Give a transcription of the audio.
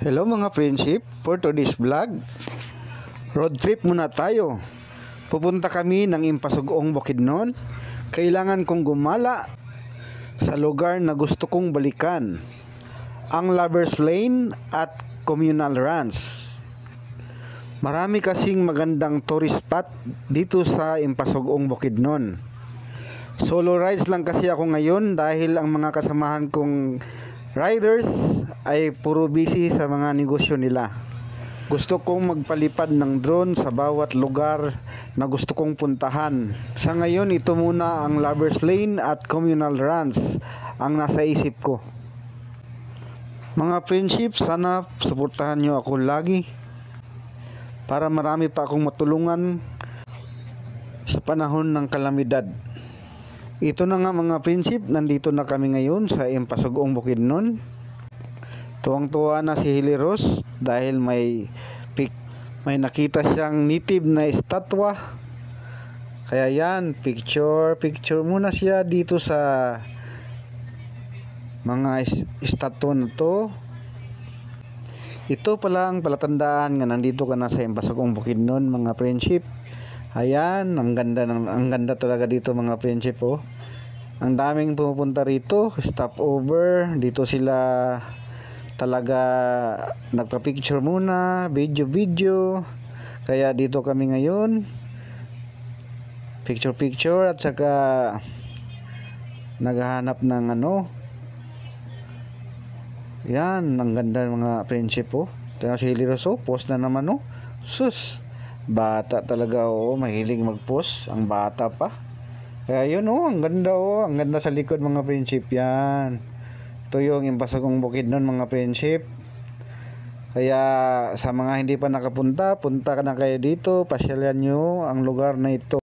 Hello mga friendship, for today's vlog, road trip muna tayo. Pupunta kami ng Impasugong, Bukidnon. Kailangan kong gumala sa lugar na gusto kong balikan, ang Lovers Lane at Communal Ranch. Marami kasing magandang tourist spot dito sa Impasugong, Bukidnon. Solo rides lang kasi ako ngayon dahil ang mga kasamahan kong riders ay puro busy sa mga negosyo nila. Gusto kong magpalipad ng drone sa bawat lugar na gusto kong puntahan. Sa ngayon, ito muna ang Lovers Lane at Communal Ranch ang nasa isip ko. Mga friendship, sana suportahan nyo ako lagi para marami pa akong matulungan sa panahon ng kalamidad. Ito na nga mga friendship, nandito na kami ngayon sa Impasugong, Bukidnon. Tuwang-tuwa na si Hilly Rose dahil may nakita siyang native na estatwa. Kaya yan, picture muna siya dito sa mga estatwa na to. Ito pala ang palatandaan nga nandito ka na sa Impasugong, Bukidnon mga friendship. Ayan, ang ganda talaga dito mga friendship oh. Ang daming pumupunta rito, stopover, dito sila talaga nagpa-picture muna, video. Kaya dito kami ngayon. Picture at saka naghahanap ng ano. Yan, ang ganda mga friendship oh. Tingnan si Hilly Rose, post na naman oh. Sus. Bata talaga oh, mahilig mag-post ang bata pa. Kaya yun oh, ang ganda sa likod mga friendship yan. Ito yung Impasugong, Bukidnon mga friendship. Kaya sa mga hindi pa nakapunta, punta ka na kayo dito, pasyalan nyo ang lugar na ito.